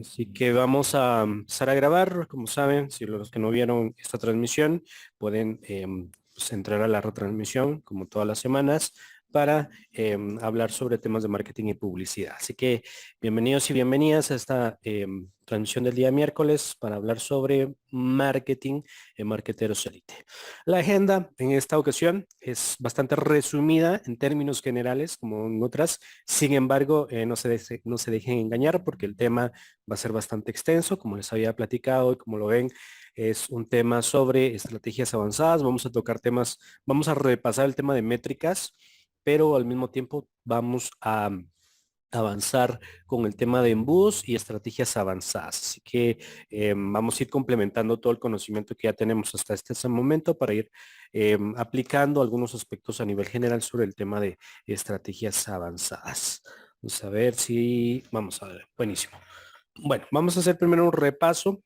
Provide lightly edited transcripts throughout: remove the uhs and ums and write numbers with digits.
Así que vamos a empezar a grabar. Como saben, si los que no vieron esta transmisión pueden pues, entrar a la retransmisión como todas las semanas para hablar sobre temas de marketing y publicidad. Así que bienvenidos y bienvenidas a esta transmisión del día miércoles para hablar sobre marketing en Marqueteros Elite. La agenda en esta ocasión es bastante resumida en términos generales como en otras. Sin embargo, no se dejen engañar porque el tema va a ser bastante extenso, como les había platicado y como lo ven, es un tema sobre estrategias avanzadas. Vamos a tocar temas, vamos a repasar el tema de métricas, pero al mismo tiempo vamos a avanzar con el tema de embudos y estrategias avanzadas. Así que vamos a ir complementando todo el conocimiento que ya tenemos hasta este momento para ir aplicando algunos aspectos a nivel general sobre el tema de estrategias avanzadas. Vamos a ver si, vamos a ver, buenísimo. Bueno, vamos a hacer primero un repaso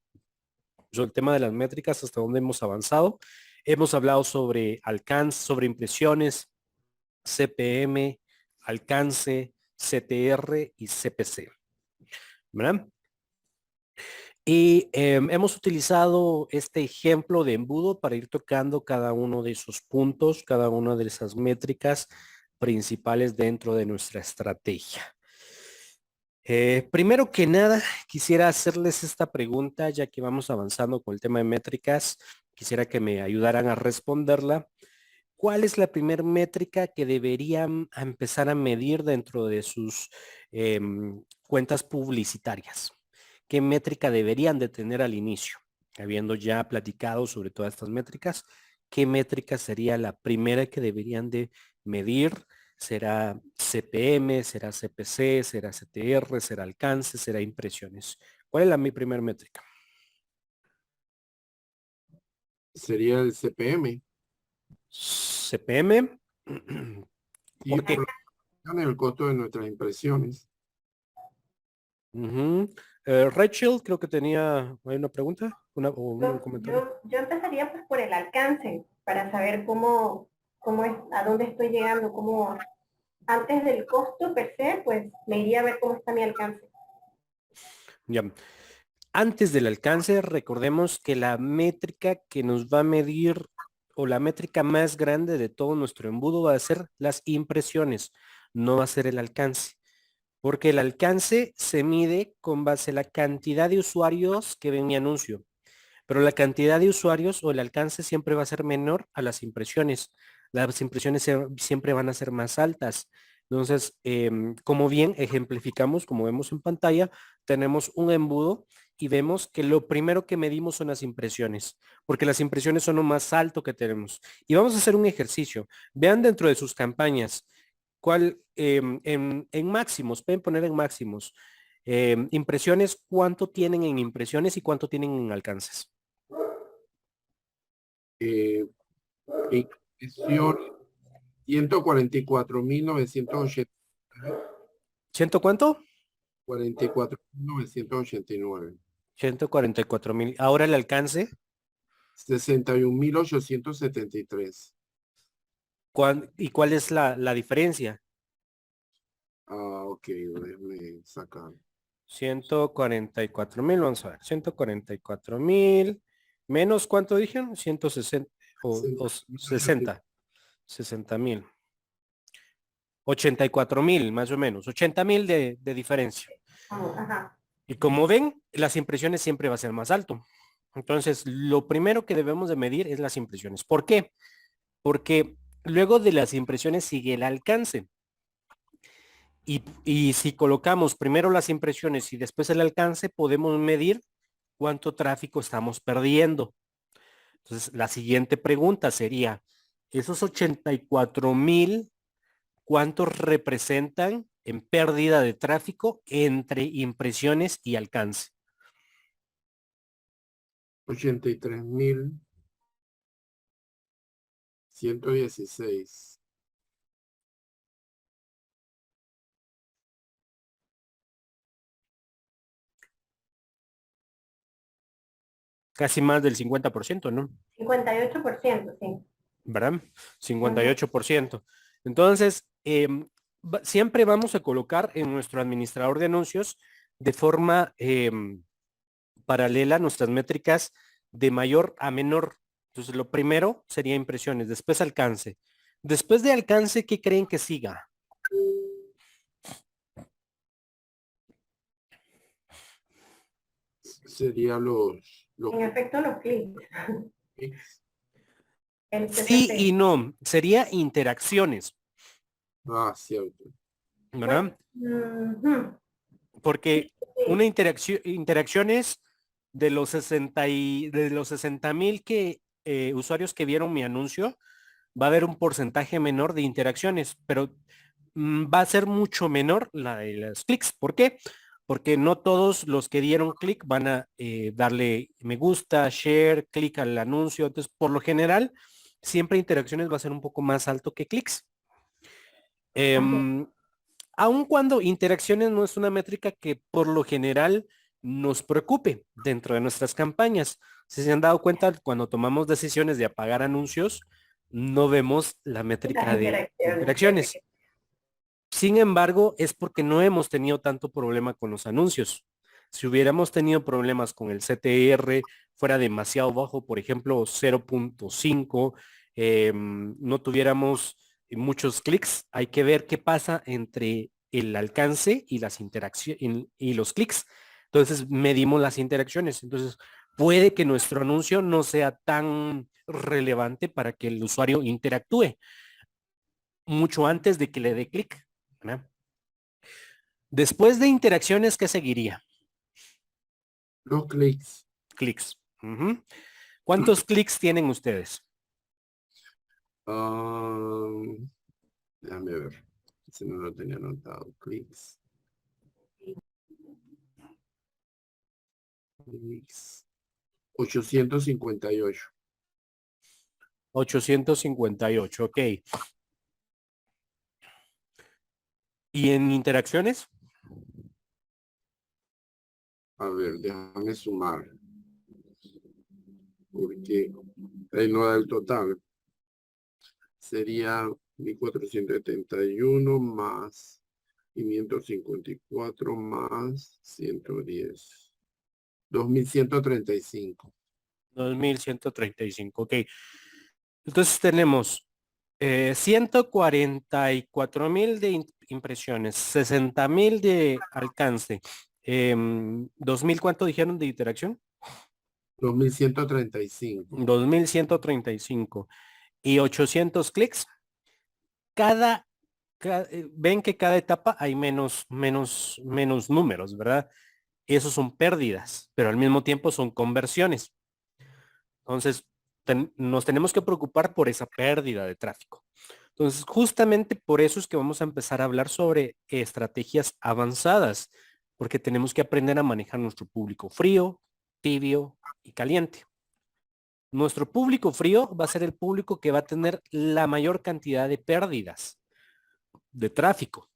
sobre el tema de las métricas, hasta dónde hemos avanzado. Hemos hablado sobre alcance, sobre impresiones, CPM, alcance, CTR y CPC, ¿verdad? Y hemos utilizado este ejemplo de embudo para ir tocando cada uno de esos puntos, cada una de esas métricas principales dentro de nuestra estrategia. Primero que nada, quisiera hacerles esta pregunta, ya que vamos avanzando con el tema de métricas. Quisiera que me ayudaran a responderla. ¿Cuál es la primera métrica que deberían empezar a medir dentro de sus cuentas publicitarias? ¿Qué métrica deberían de tener al inicio? Habiendo ya platicado sobre todas estas métricas, ¿qué métrica sería la primera que deberían de medir? ¿Será CPM? ¿Será CPC? ¿Será CTR? ¿Será alcance? ¿Será impresiones? ¿Cuál es mi primera métrica? Sería el CPM CPM. y ¿Por qué? por el costo de nuestras impresiones. Rachel, creo que tenía ¿hay una pregunta o un comentario. Yo empezaría pues por el alcance, para saber cómo es, a dónde estoy llegando, cómo antes del costo per se, pues me iría a ver cómo está mi alcance. Ya. Antes del alcance, recordemos que la métrica que nos va a medir o la métrica más grande de todo nuestro embudo va a ser las impresiones, no va a ser el alcance. Porque el alcance se mide con base a la cantidad de usuarios que ven mi anuncio. Pero la cantidad de usuarios o el alcance siempre va a ser menor a las impresiones. Las impresiones siempre van a ser más altas. Entonces, como bien ejemplificamos, como vemos en pantalla, tenemos un embudo y vemos que lo primero que medimos son las impresiones, porque las impresiones son lo más alto que tenemos. Y vamos a hacer un ejercicio. Vean dentro de sus campañas, cuál en máximos, pueden poner en máximos, impresiones, cuánto tienen en impresiones y cuánto tienen en alcances. Impresión 144.980. ¿Ciento cuánto? 44.989. 144,000. Ahora el alcance. 61.873. ¿Y cuál es la diferencia? Ok, déjame sacar. 144,000, vamos a ver. 144,000 menos, ¿cuánto dijeron? 160 o 60. 60,000. 84,000 más o menos. 80,000 de diferencia. Ajá. Y como ven, las impresiones siempre va a ser más alto. Entonces, lo primero que debemos de medir es las impresiones. ¿Por qué? Porque luego de las impresiones sigue el alcance. Y si colocamos primero las impresiones y después el alcance, podemos medir cuánto tráfico estamos perdiendo. Entonces, la siguiente pregunta sería, esos 84,000, ¿cuántos representan en pérdida de tráfico entre impresiones y alcance? 83.116. Casi más del 50%, ¿no? 58%, sí. ¿Verdad? 58%. Entonces, siempre vamos a colocar en nuestro administrador de anuncios de forma paralela nuestras métricas de mayor a menor. Entonces, lo primero sería impresiones, después alcance. Después de alcance, ¿qué creen que siga? Sería los En efecto, los clics. clics. El Sí CPC. y no, sería interacciones, Ah, cierto. ¿verdad? Ujú. Porque Sí, una interacción es de los 60,000 que usuarios que vieron mi anuncio, va a haber un porcentaje menor de interacciones, pero va a ser mucho menor la de los clics. ¿Por qué? Porque no todos los que dieron clic van a darle me gusta, share, clic al anuncio. Entonces, por lo general, siempre interacciones va a ser un poco más alto que clics. ok. Em, Aun cuando interacciones no es una métrica que por lo general nos preocupe dentro de nuestras campañas. Si se han dado cuenta, cuando tomamos decisiones de apagar anuncios, no vemos la Las métrica de interacciones. interacciones. Sin embargo, es porque no hemos tenido tanto problema con los anuncios. Si hubiéramos tenido problemas con el CTR, fuera demasiado bajo, por ejemplo, 0.5, no tuviéramos muchos clics, hay que ver qué pasa entre el alcance y las interacciones y los clics. Entonces, medimos las interacciones. Entonces, puede que nuestro anuncio no sea tan relevante para que el usuario interactúe mucho antes de que le dé clic, ¿verdad? Después de interacciones, ¿qué seguiría? Los clics. Clics. Ujú. ¿Cuántos clics tienen ustedes? Ah, déjame ver. Si no lo tenía anotado. Clics. Clics. 858. 858, ok. ¿Y en interacciones? A ver, déjame sumar. Porque ahí no da el total. Sería 1471 más 554 más 110. 2135. 2135, ok. Entonces tenemos 144,000 de impresiones, 60,000 de alcance, 2,000, ¿cuánto dijeron de interacción? 2135. 2,135 y 800 clics. Cada ven que cada etapa hay menos números, ¿verdad? Esos son pérdidas, pero al mismo tiempo son conversiones. Entonces, nos tenemos que preocupar por esa pérdida de tráfico. Entonces, justamente por eso es que vamos a empezar a hablar sobre estrategias avanzadas, porque tenemos que aprender a manejar nuestro público frío, tibio y caliente. Nuestro público frío va a ser el público que va a tener la mayor cantidad de pérdidas de tráfico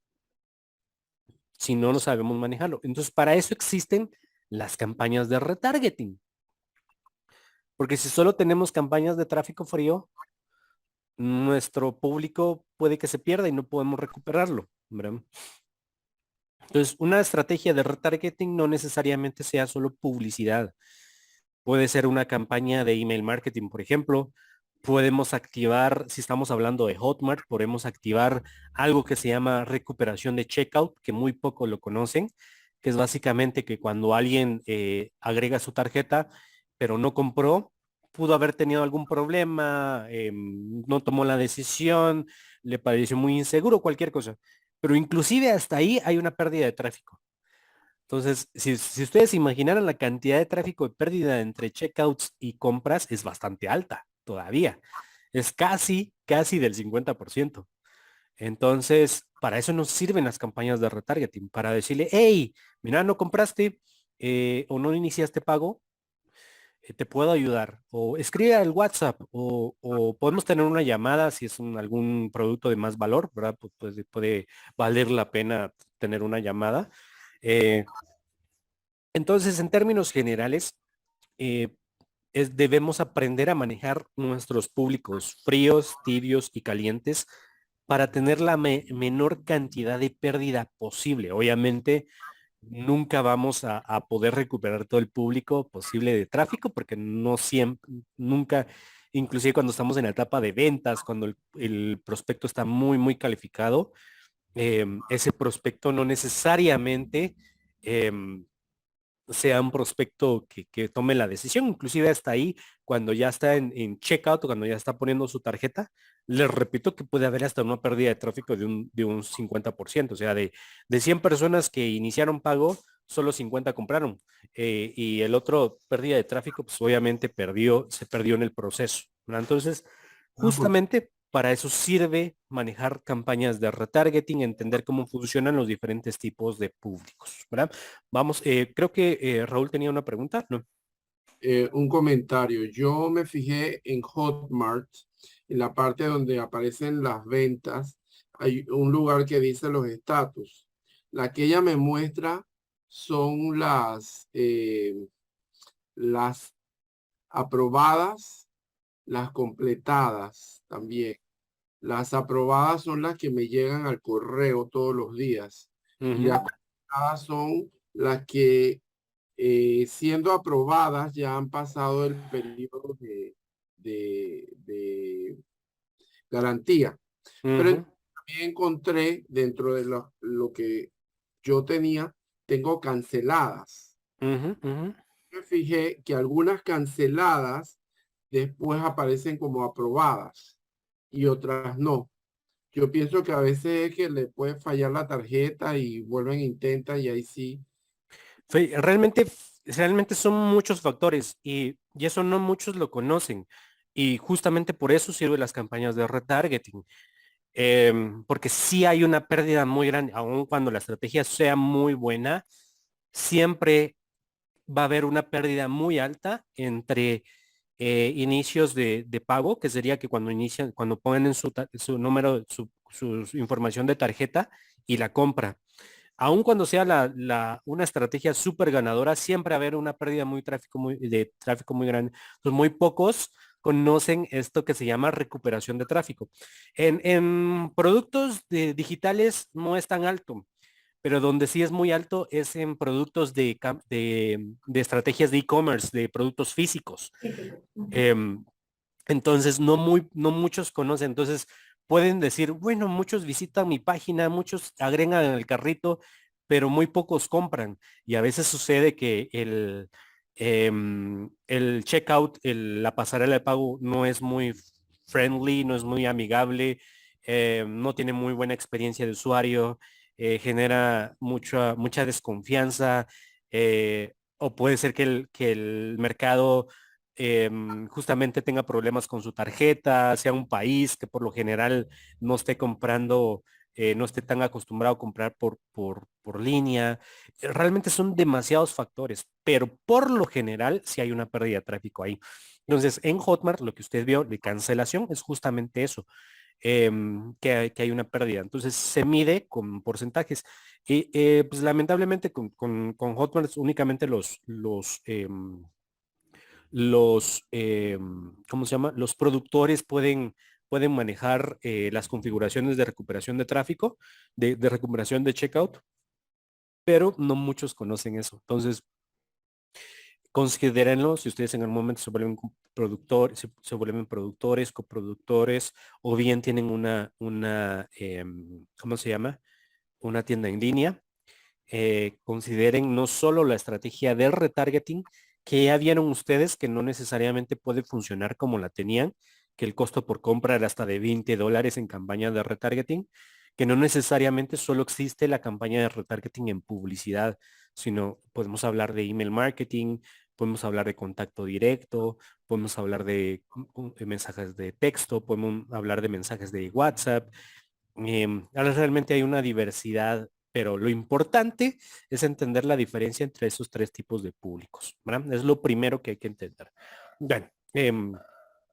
si no lo sabemos manejarlo. Entonces, para eso existen las campañas de retargeting. Porque si solo tenemos campañas de tráfico frío, nuestro público puede que se pierda y no podemos recuperarlo, ¿verdad? Entonces, una estrategia de retargeting no necesariamente sea solo publicidad. Puede ser una campaña de email marketing, por ejemplo. Podemos activar, si estamos hablando de Hotmart, podemos activar algo que se llama recuperación de checkout, que muy poco lo conocen, que es básicamente que cuando alguien agrega su tarjeta, pero no compró, pudo haber tenido algún problema, no tomó la decisión, le pareció muy inseguro, cualquier cosa. Pero inclusive hasta ahí hay una pérdida de tráfico. Entonces, si ustedes imaginaran la cantidad de tráfico de pérdida entre checkouts y compras, es bastante alta todavía. Es casi del 50%. Entonces, para eso nos sirven las campañas de retargeting, para decirle, hey, mira, no compraste o no iniciaste pago, te puedo ayudar. O escribe al WhatsApp o podemos tener una llamada si es algún producto de más valor, ¿verdad? Pues puede valer la pena tener una llamada. Eh, entonces, en términos generales, eh, debemos aprender a manejar nuestros públicos fríos, tibios y calientes para tener la menor cantidad de pérdida posible. Obviamente, nunca vamos a poder recuperar todo el público posible de tráfico porque no siempre, nunca, inclusive cuando estamos en la etapa de ventas, cuando el prospecto está muy calificado, ese prospecto no necesariamente sea un prospecto que tome la decisión, inclusive hasta ahí, cuando ya está en checkout o cuando ya está poniendo su tarjeta, les repito que puede haber hasta una pérdida de tráfico de un 50%, o sea, de 100 personas que iniciaron pago, solo 50 compraron, y el otro pérdida de tráfico, pues obviamente se perdió en el proceso, ¿verdad? Entonces, Ah, pues, justamente para eso sirve manejar campañas de retargeting, entender cómo funcionan los diferentes tipos de públicos, ¿verdad? Vamos, creo que Raúl tenía una pregunta, ¿no? un comentario. Yo me fijé en Hotmart, en la parte donde aparecen las ventas, hay un lugar que dice los estatus. La que ella me muestra son las aprobadas, las completadas también. Las aprobadas son las que me llegan al correo todos los días y Ujú, las completadas son las que siendo aprobadas ya han pasado el periodo de garantía. Pero ujú, también encontré dentro de lo que yo tenía, tengo canceladas. ujú, ujú. Me fijé que algunas canceladas después aparecen como aprobadas y otras no. Yo pienso que a veces es que le puede fallar la tarjeta y vuelven, intentan y ahí sí. Realmente son muchos factores y eso no muchos lo conocen. Y justamente por eso sirven las campañas de retargeting. Porque sí hay una pérdida muy grande, aun cuando la estrategia sea muy buena, siempre va a haber una pérdida muy alta entre inicios de pago, que sería que cuando inician, cuando ponen en su número, su información de tarjeta y la compra. Aun cuando sea una estrategia súper ganadora, siempre va a haber una pérdida de tráfico muy grande. Entonces, muy pocos conocen esto que se llama recuperación de tráfico. En productos digitales no es tan alto, pero donde sí es muy alto es en productos de estrategias de e-commerce, de productos físicos. Físico. Ujú. Em, entonces, no muchos conocen. Entonces, pueden decir, bueno, muchos visitan mi página, muchos agregan en el carrito, pero muy pocos compran. Y a veces sucede que el checkout, la pasarela de pago no es muy friendly, no es muy amigable, no tiene muy buena experiencia de usuario, genera mucha desconfianza, o puede ser que el mercado justamente tenga problemas con su tarjeta, sea un país que por lo general no esté comprando, no esté tan acostumbrado a comprar por línea. Realmente son demasiados factores, pero por lo general sí hay una pérdida de tráfico ahí. Entonces, en Hotmart, lo que usted vio de cancelación es justamente eso, que hay una pérdida. Entonces, se mide con porcentajes. Y pues lamentablemente con Hotmart únicamente ¿cómo se llama? Los productores pueden manejar las configuraciones de recuperación de tráfico, de recuperación de checkout, pero no muchos conocen eso. Entonces, considérenlo si ustedes en algún momento se vuelven productores, coproductores, o bien tienen ¿cómo se llama? Una tienda en línea. Consideren no solo la estrategia de retargeting, que ya vieron ustedes que no necesariamente puede funcionar como la tenían, que el costo por compra era hasta de $20 en campaña de retargeting, que no necesariamente solo existe la campaña de retargeting en publicidad, sino podemos hablar de email marketing, podemos hablar de contacto directo, podemos hablar de mensajes de texto, podemos hablar de mensajes de WhatsApp. Ahora realmente hay una diversidad, pero lo importante es entender la diferencia entre esos tres tipos de públicos, ¿verdad? Es lo primero que hay que entender. Bueno,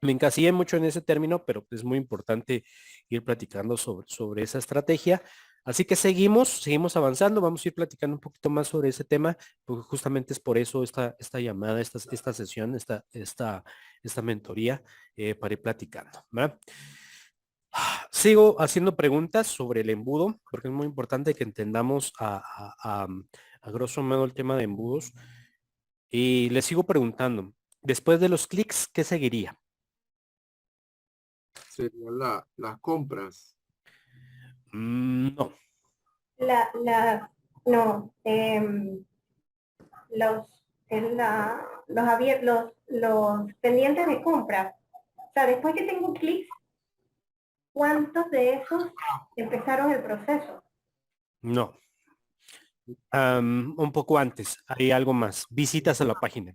me encasillé mucho en ese término, pero es muy importante ir platicando sobre esa estrategia. Así que seguimos avanzando, vamos a ir platicando un poquito más sobre ese tema, porque justamente es por eso esta llamada, esta sesión, esta mentoría, para ir platicando, ¿verdad? Sigo haciendo preguntas sobre el embudo, porque es muy importante que entendamos a grosso modo el tema de embudos. Y les sigo preguntando, después de los clics, ¿qué seguiría? Serían las compras. No. No, los pendientes de compra. O sea, después que tengo clics, ¿cuántos de esos empezaron el proceso? No. Un poco antes, hay algo más. Visitas a la página.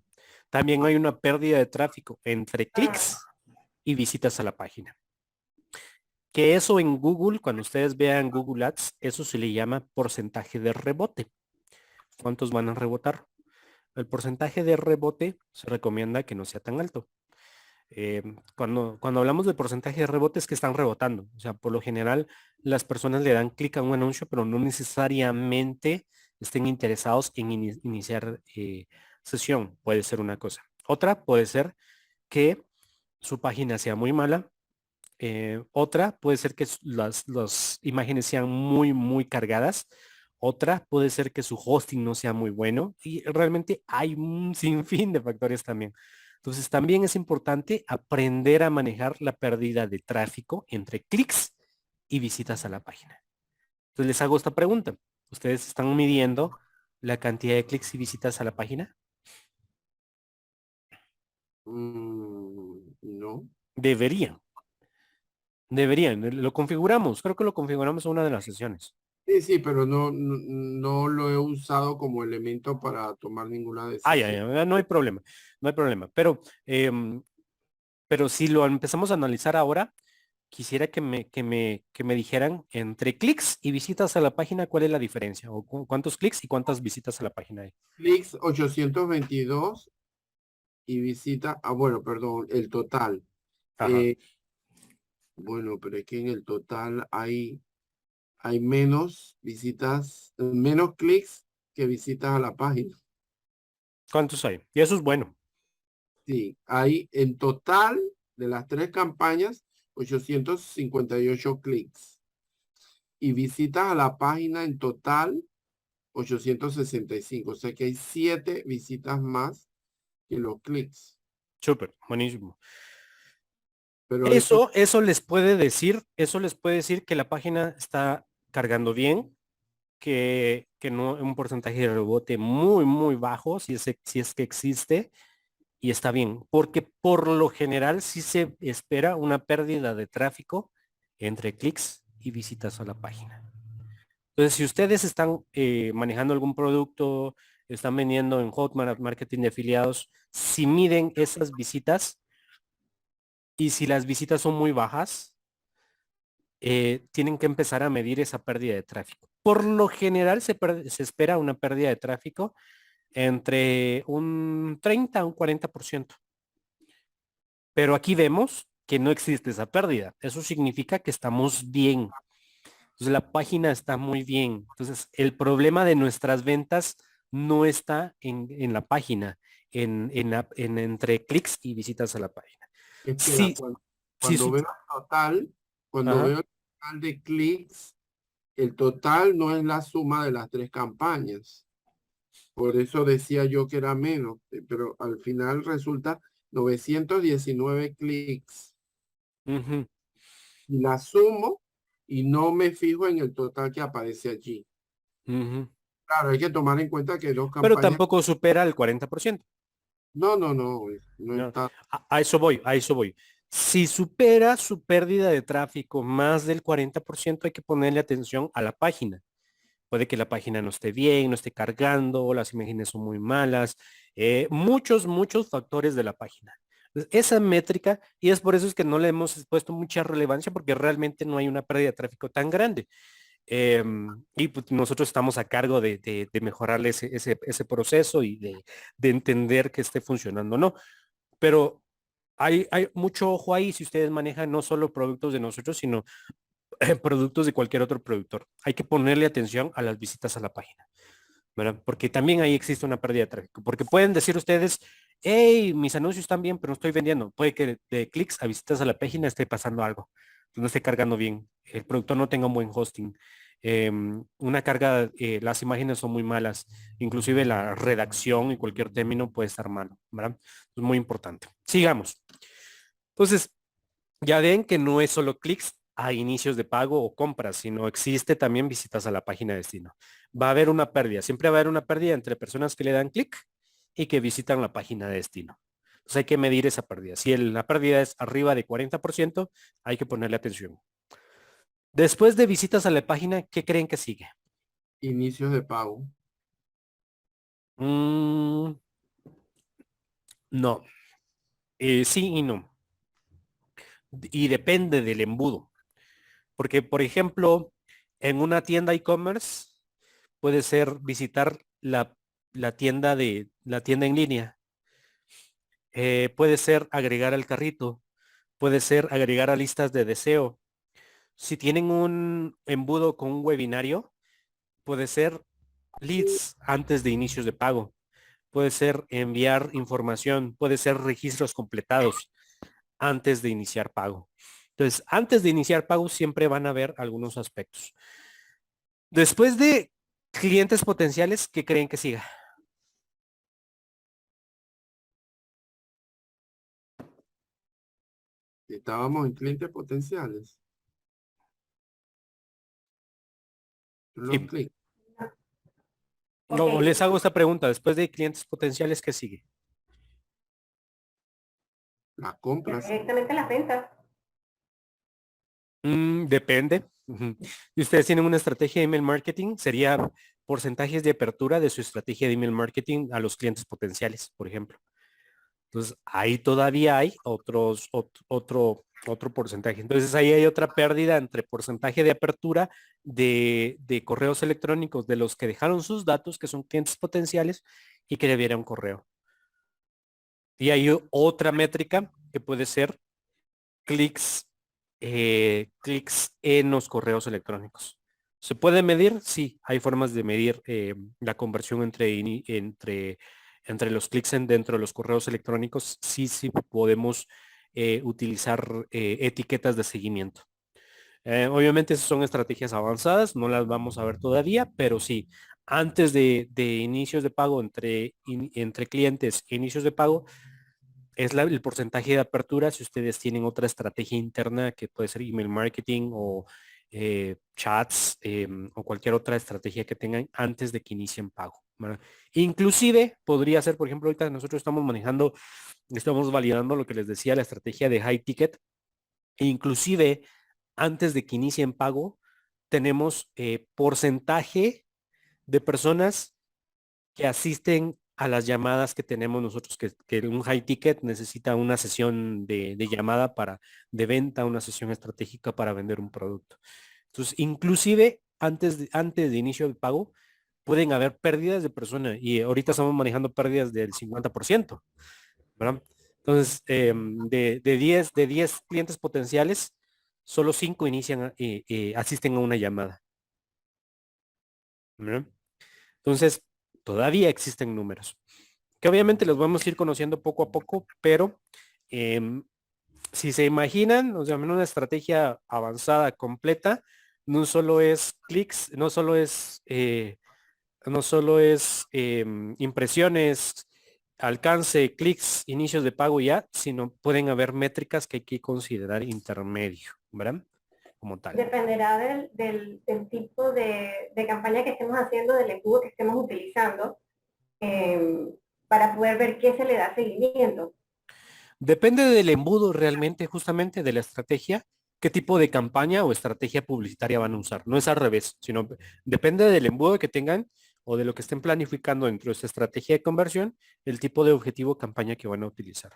También hay una pérdida de tráfico entre clics y visitas a la página. Que eso en Google, cuando ustedes vean Google Ads, eso se le llama porcentaje de rebote. ¿Cuántos van a rebotar? El porcentaje de rebote se recomienda que no sea tan alto. Cuando hablamos de porcentaje de rebote es que están rebotando. O sea, por lo general las personas le dan clic a un anuncio, pero no necesariamente estén interesados en iniciar sesión. Puede ser una cosa. Otra puede ser que su página sea muy mala. Otra puede ser que las imágenes sean muy, muy cargadas. Otra puede ser que su hosting no sea muy bueno. Y realmente hay un sinfín de factores también. Entonces también es importante aprender a manejar la pérdida de tráfico entre clics y visitas a la página. Entonces les hago esta pregunta. ¿Ustedes están midiendo la cantidad de clics y visitas a la página? No. Deberían. Deberían. Lo configuramos. Creo que lo configuramos en una de las sesiones. Sí, sí, pero no lo he usado como elemento para tomar ninguna Ay, decisión. ay, ay, no hay problema. No hay problema. Pero si lo empezamos a analizar ahora, quisiera que me dijeran entre clics y visitas a la página, ¿cuál es la diferencia? ¿O cuántos clics y cuántas visitas a la página hay? Clics 822 y visita, bueno, perdón, el total. Ajá. Bueno, pero es que en el total hay menos visitas, menos clics que visitas a la página. ¿Cuántos hay? Y eso es bueno. Sí, hay en total de las tres campañas 858 clics y visitas a la página en total 865. O sea que hay 7 visitas más que los clics. Súper, buenísimo. Pero eso, Eso les puede decir que la página está cargando bien, que no un porcentaje de rebote muy, muy bajo, si es que existe, y está bien, porque por lo general sí se espera una pérdida de tráfico entre clics y visitas a la página. Entonces, si ustedes están manejando algún producto, están vendiendo en Hotmart, marketing de afiliados, si miden esas visitas y si las visitas son muy bajas, tienen que empezar a medir esa pérdida de tráfico. Por lo general se espera una pérdida de tráfico entre un 30 a un 40%. Pero aquí vemos que no existe esa pérdida. Eso significa que estamos bien. Entonces la página está muy bien. Entonces el problema de nuestras ventas no está en la página, entre clics y visitas a la página. espera, Sí, sí, cuando sí. veo el total, cuando Ajá. veo el total de clics, el total no es la suma de las tres campañas. Por eso decía yo que era menos, pero al final resulta 919 clics Ujú, y la sumo y no me fijo en el total que aparece allí. ujú. Claro, hay que tomar en cuenta que dos Pero campañas, tampoco supera el 40%. no No, está. a eso voy, a eso voy. Si supera su pérdida de tráfico más del 40%, hay que ponerle atención a la página. Puede que la página no esté bien, no esté cargando, las imágenes son muy malas, muchos factores de la página. Entonces, esa métrica, y es por eso es que no le hemos puesto mucha relevancia porque realmente no hay una pérdida de tráfico tan grande. Y pues, nosotros estamos a cargo de mejorarle ese proceso y de entender que esté funcionando, ¿no? Pero hay mucho ojo ahí si ustedes manejan no solo productos de nosotros, sino productos de cualquier otro productor. Hay que ponerle atención a las visitas a la página, ¿verdad? Porque también ahí existe una pérdida de tráfico. Porque pueden decir ustedes, hey, mis anuncios están bien, pero no estoy vendiendo. Puede que de clics a visitas a la página esté pasando algo. No esté cargando bien. El productor no tenga un buen hosting. una carga, las imágenes son muy malas, inclusive la redacción y cualquier término puede estar malo, ¿verdad? Es muy importante. Sigamos. Entonces, ya ven que no es solo clics a inicios de pago o compras, sino existe también visitas a la página de destino. Va a haber una pérdida, siempre va a haber una pérdida entre personas que le dan clic y que visitan la página de destino. Entonces hay que medir esa pérdida. Si la pérdida es arriba de 40%, hay que ponerle atención. Después de visitas a la página, ¿qué creen que sigue? Inicios de pago. Mm, no. Sí y no. Y depende del embudo. Porque, por ejemplo, en una tienda e-commerce puede ser visitar la tienda en línea. Puede ser agregar al carrito. Puede ser agregar a listas de deseo. Si tienen un embudo con un webinario, puede ser leads antes de inicios de pago. Puede ser enviar información. Puede ser registros completados antes de iniciar pago. Entonces, antes de iniciar pago siempre van a haber algunos aspectos. Después de clientes potenciales, ¿qué creen que siga? Estábamos en clientes potenciales. Los Sí. clics. No, Ok, les hago esta pregunta. Después de clientes potenciales, ¿qué sigue? Las ya compras. directamente las ventas. Depende. Ujú. Si ustedes tienen una estrategia de email marketing, sería porcentajes de apertura de su estrategia de email marketing a los clientes potenciales, por ejemplo. Entonces, ahí todavía hay otro porcentaje. Entonces, ahí hay otra pérdida entre porcentaje de apertura de correos electrónicos de los que dejaron sus datos, que son clientes potenciales, y que le dieron correo. Y hay otra métrica que puede ser clics, clics en los correos electrónicos. ¿Se puede medir? Sí, hay formas de medir la conversión entre los clics dentro de los correos electrónicos. Sí, sí podemos utilizar etiquetas de seguimiento. Obviamente esas son estrategias avanzadas, no las vamos a ver todavía, pero sí, antes de inicios de pago entre clientes e inicios de pago, es el porcentaje de apertura si ustedes tienen otra estrategia interna que puede ser email marketing o chats o cualquier otra estrategia que tengan antes de que inicien pago, ¿verdad? Inclusive podría ser, por ejemplo, ahorita nosotros estamos validando lo que les decía, la estrategia de high ticket. E inclusive antes de que inicien pago, tenemos porcentaje de personas que asisten a las llamadas que tenemos nosotros, que un high ticket necesita una sesión de llamada de venta, una sesión estratégica para vender un producto. Entonces, inclusive antes de inicio del pago, pueden haber pérdidas de personas y ahorita estamos manejando pérdidas del 50%, ¿verdad? Entonces, de 10 clientes potenciales, solo 5 asisten a una llamada, ¿verdad? Entonces, todavía existen números, que obviamente los vamos a ir conociendo poco a poco, pero em, si se imaginan, o sea, en una estrategia avanzada, completa, no solo es clics, no solo es impresiones, alcance, clics, inicios de pago ya, sino pueden haber métricas que hay que considerar intermedio, ¿verdad? Como tal. Dependerá del tipo de campaña que estemos haciendo, del embudo que estemos utilizando, para poder ver qué se le da seguimiento. Depende del embudo realmente, justamente de la estrategia, qué tipo de campaña o estrategia publicitaria van a usar. No es al revés, sino depende del embudo que tengan o de lo que estén planificando dentro de esta estrategia de conversión, el tipo de objetivo o campaña que van a utilizar.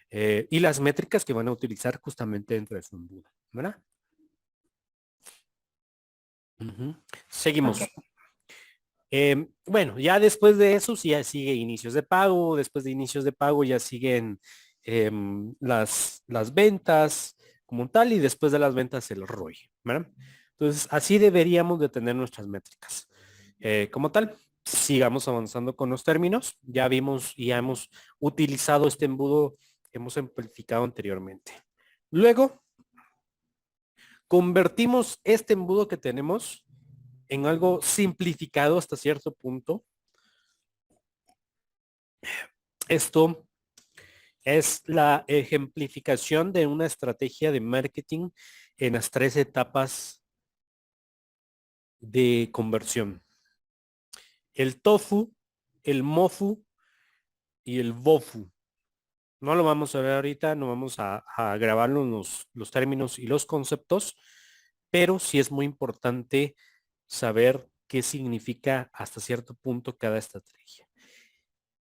Y las métricas que van a utilizar justamente dentro de su embudo, ¿verdad? Ujú. Seguimos. Okay. Bueno, ya después de eso, sí, ya sigue inicios de pago, después de inicios de pago ya siguen las ventas como tal y después de las ventas el ROI, ¿verdad? Entonces, así deberíamos de tener nuestras métricas. Como tal, sigamos avanzando con los términos. Ya vimos y ya hemos utilizado este embudo que hemos simplificado anteriormente. Luego, convertimos este embudo que tenemos en algo simplificado hasta cierto punto, esto es la ejemplificación de una estrategia de marketing en las 3 etapas de conversión. El tofu, el mofu y el bofu. No lo vamos a ver ahorita, no vamos a grabarlo los términos y los conceptos, pero sí es muy importante saber qué significa hasta cierto punto cada estrategia.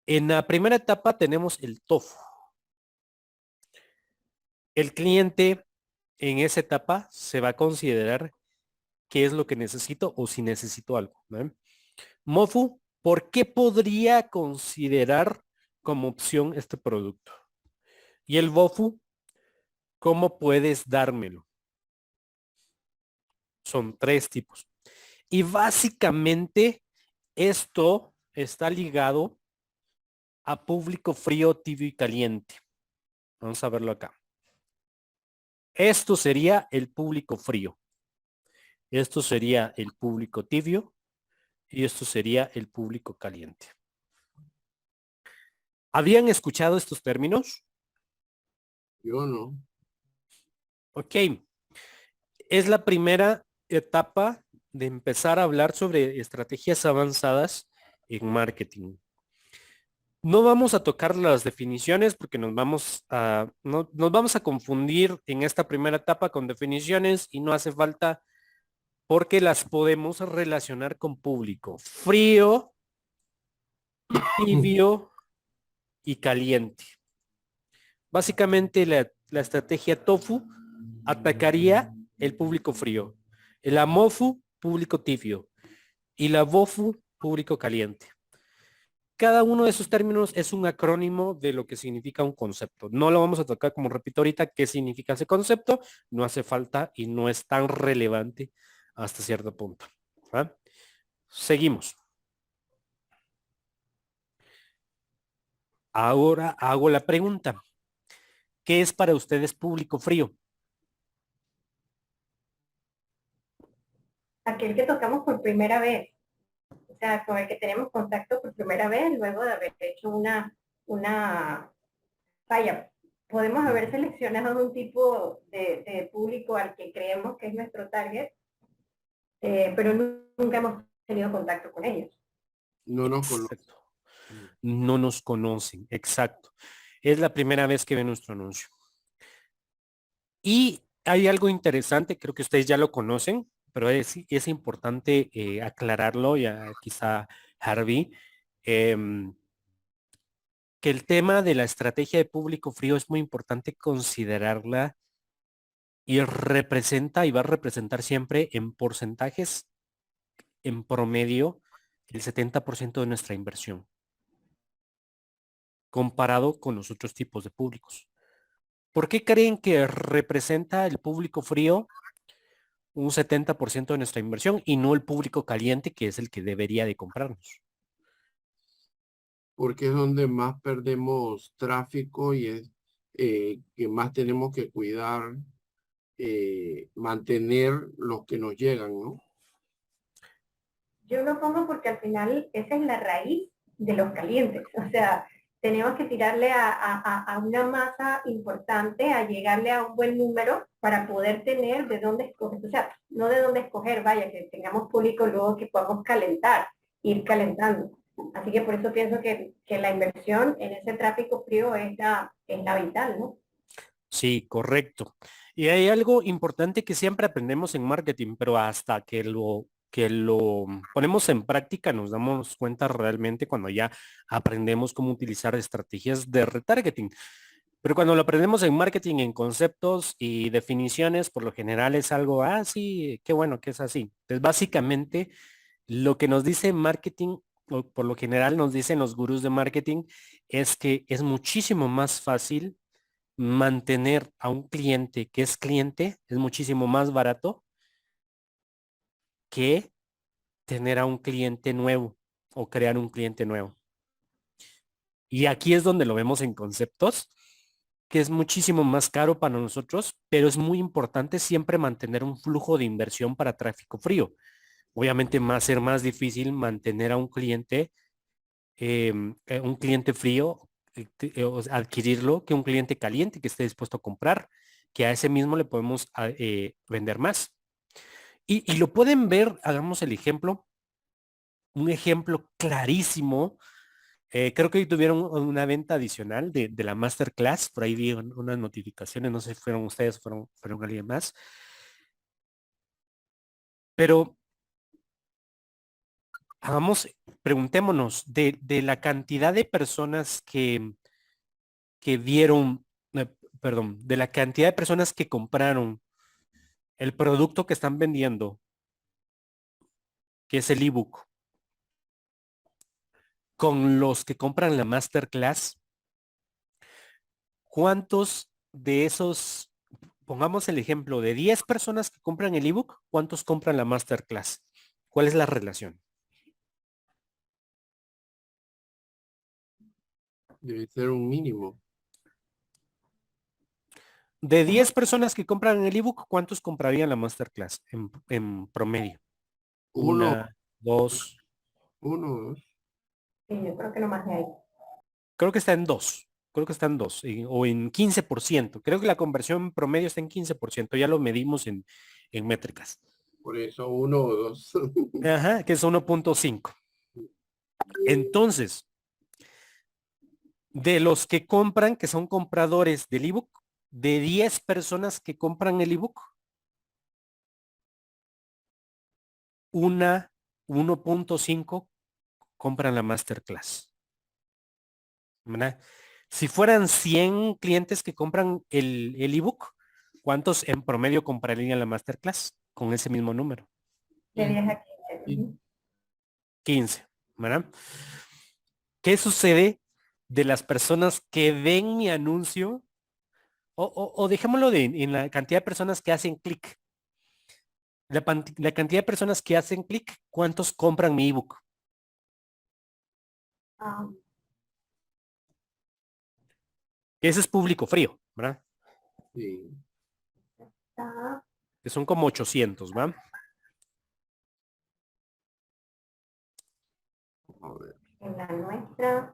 En la primera etapa tenemos el tofu. El cliente en esa etapa se va a considerar qué es lo que necesito o si necesito algo, ¿no? Mofu, ¿por qué podría considerar como opción este producto? Y el bofu, ¿cómo puedes dármelo? Son 3 tipos. Y básicamente esto está ligado a público frío, tibio y caliente. Vamos a verlo acá. Esto sería el público frío. Esto sería el público tibio y esto sería el público caliente. ¿Habían escuchado estos términos? Yo no. Ok. Es la primera etapa de empezar a hablar sobre estrategias avanzadas en marketing. No vamos a tocar las definiciones porque nos vamos a confundir en esta primera etapa con definiciones y no hace falta porque las podemos relacionar con público frío, tibio y caliente. Básicamente la estrategia TOFU atacaría el público frío, el AMOFU, público tibio, y la BOFU, público caliente. Cada uno de esos términos es un acrónimo de lo que significa un concepto. No lo vamos a tocar, como repito ahorita, qué significa ese concepto. No hace falta y no es tan relevante hasta cierto punto. ¿Va? Seguimos. Ahora hago la pregunta. ¿Qué es para ustedes público frío? Aquel que tocamos por primera vez, o sea, con el que tenemos contacto por primera vez luego de haber hecho una vaya, podemos haber seleccionado un tipo de público al que creemos que es nuestro target, pero nunca hemos tenido contacto con ellos. No nos conocen. Exacto. No nos conocen, exacto. Es la primera vez que ven nuestro anuncio. Y hay algo interesante, creo que ustedes ya lo conocen, pero es importante aclararlo, ya quizá Harvey, em, que el tema de la estrategia de público frío es muy importante considerarla y representa y va a representar siempre en porcentajes, en promedio, el 70% de nuestra inversión, comparado con los otros tipos de públicos. ¿Por qué creen que representa el público frío un 70% de nuestra inversión y no el público caliente, que es el que debería de comprarnos? Porque es donde más perdemos tráfico y es que más tenemos que cuidar, mantener los que nos llegan, ¿no? Yo lo pongo porque al final esa es la raíz de los calientes. O sea, tenemos que tirarle a una masa importante, a llegarle a un buen número para poder tener de dónde escoger. O sea, no de dónde escoger, vaya, que tengamos público luego que podamos calentar, ir calentando. Así que por eso pienso que la inversión en ese tráfico frío es la vital, ¿no? Sí, correcto. Y hay algo importante que siempre aprendemos en marketing, pero hasta que lo ponemos en práctica nos damos cuenta realmente cuando ya aprendemos cómo utilizar estrategias de retargeting. Pero cuando lo aprendemos en marketing, en conceptos y definiciones, por lo general es algo, sí, qué bueno que es así. Entonces, básicamente, lo que nos dice marketing, o por lo general nos dicen los gurús de marketing, es que es muchísimo más fácil mantener a un cliente que es cliente, es muchísimo más barato que tener a un cliente nuevo o crear un cliente nuevo. Y aquí es donde lo vemos en conceptos, que es muchísimo más caro para nosotros, pero es muy importante siempre mantener un flujo de inversión para tráfico frío. obviamente va a ser más difícil mantener a un cliente frío, o sea, adquirirlo, que un cliente caliente que esté dispuesto a comprar, que a ese mismo le podemos vender más. Y lo pueden ver, hagamos el ejemplo, un ejemplo clarísimo. Creo que hoy tuvieron una venta adicional de la Masterclass, por ahí vi unas notificaciones, no sé si fueron ustedes, fueron alguien más, pero hagamos, preguntémonos de la cantidad de personas que vieron, perdón, de la cantidad de personas que compraron el producto que están vendiendo, que es el ebook, con los que compran la Masterclass, ¿cuántos de esos, pongamos el ejemplo de 10 personas que compran el ebook, cuántos compran la Masterclass? ¿Cuál es la relación? Debe ser un mínimo. De 10 personas que compran el ebook, ¿cuántos comprarían la Masterclass en promedio? Uno, Una, dos, uno, dos. Sí, yo creo que no más de ahí. creo que está en dos. Creo que está en dos o en 15%. Creo que la conversión promedio está en 15%. Ya lo medimos en métricas. Por eso uno o dos. Ajá, que es 1.5. Entonces, de los que compran, que son compradores del ebook, de 10 personas que compran el ebook, una 1.5 compran la Masterclass. ¿Verdad? Si fueran 100 clientes que compran el ebook, ¿cuántos en promedio comprarían la Masterclass con ese mismo número? De 10 a 15. Y Ujú. 15, ¿verdad? ¿Qué sucede de las personas que ven mi anuncio? O dejémoslo en la cantidad de personas que hacen clic. La cantidad de personas que hacen clic, ¿cuántos compran mi ebook? Ah, Ese es público frío, ¿verdad? sí. está Que son como 800, ¿va? A ver. en la nuestra.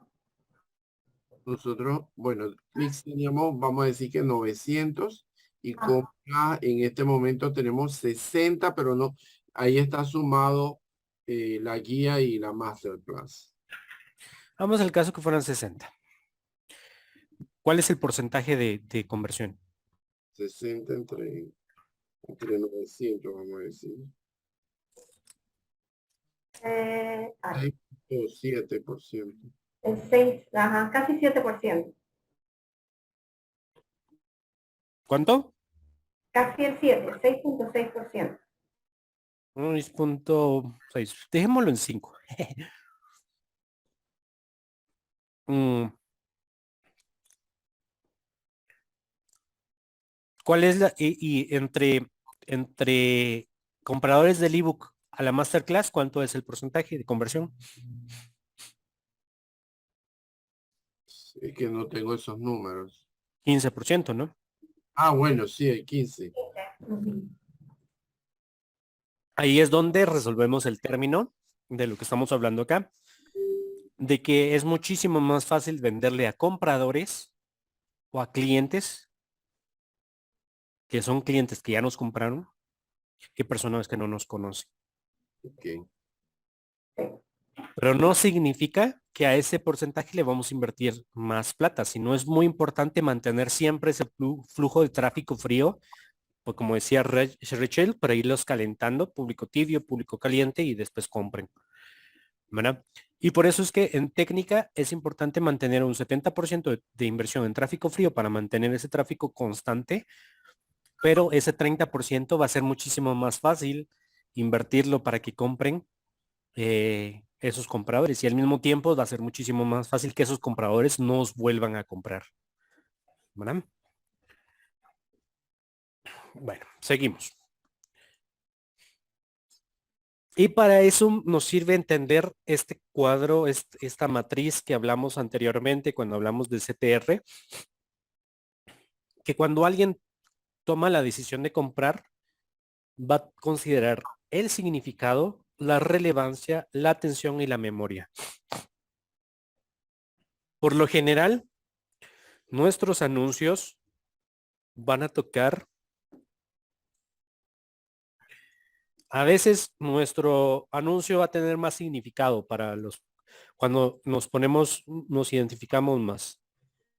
Nosotros, bueno, clics teníamos, vamos a decir que 900 y Ah, compra en este momento tenemos 60, pero no, ahí está sumado la guía y la masterclass. Vamos al caso que fueran 60. ¿Cuál es el porcentaje de conversión? 60 entre 900, vamos a decir. ay, 6.7%. el 6, ajá, casi 7%. ¿Cuánto? Casi el 7, 6.6%. 6.6. Dejémoslo en 5. ¿Cuál es y entre compradores del ebook a la Masterclass, cuánto es el porcentaje de conversión? Es que no tengo esos números. 15%, ¿no? Ah, bueno, sí, hay 15. Ujú. Ahí es donde resolvemos el término de lo que estamos hablando acá, de que es muchísimo más fácil venderle a compradores o a clientes, que son clientes que ya nos compraron, que personas que no nos conocen. Ok. Pero no significa que a ese porcentaje le vamos a invertir más plata, sino es muy importante mantener siempre ese flujo de tráfico frío, pues como decía Rachel, para irlos calentando, público tibio, público caliente y después compren, ¿verdad? Y por eso es que en técnica es importante mantener un 70% de inversión en tráfico frío para mantener ese tráfico constante, pero ese 30% va a ser muchísimo más fácil invertirlo para que compren esos compradores y al mismo tiempo va a ser muchísimo más fácil que esos compradores nos vuelvan a comprar. ¿Verdad? Bueno, seguimos. Y para eso nos sirve entender este cuadro, esta matriz que hablamos anteriormente cuando hablamos de CTR, que cuando alguien toma la decisión de comprar, va a considerar el significado la relevancia, la atención y la memoria. Por lo general, nuestros anuncios van a tocar, a veces nuestro anuncio va a tener más significado para cuando nos ponemos, nos identificamos más,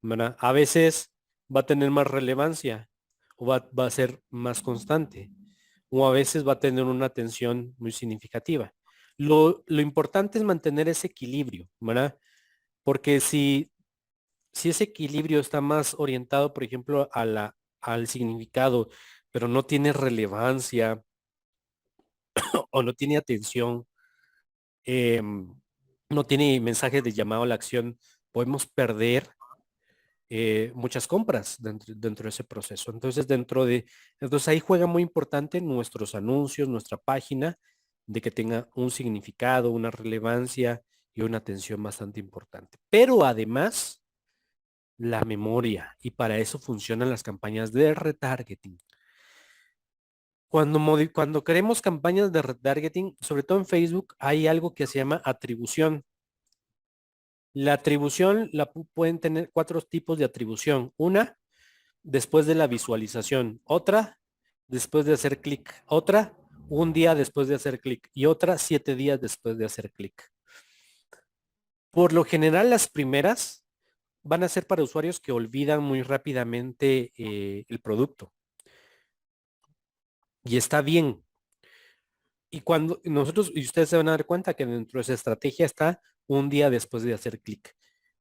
¿verdad? A veces va a tener más relevancia o va a ser más constante o a veces va a tener una atención muy significativa. Lo importante es mantener ese equilibrio, ¿verdad? Porque si ese equilibrio está más orientado, por ejemplo, al significado, pero no tiene relevancia o no tiene atención, no tiene mensajes de llamado a la acción, podemos perder muchas compras dentro de ese proceso. Entonces ahí juega muy importante nuestros anuncios, nuestra página, de que tenga un significado, una relevancia y una atención bastante importante. Pero además, la memoria, y para eso funcionan las campañas de retargeting. Cuando queremos campañas de retargeting, sobre todo en Facebook, hay algo que se llama atribución. La atribución pueden tener 4 tipos de atribución. Una, después de la visualización. Otra, después de hacer clic. Otra, un día después de hacer clic. Y otra, 7 días después de hacer clic. Por lo general, las primeras van a ser para usuarios que olvidan muy rápidamente el producto. Y está bien. Y cuando y ustedes se van a dar cuenta que dentro de esa estrategia está un día después de hacer clic.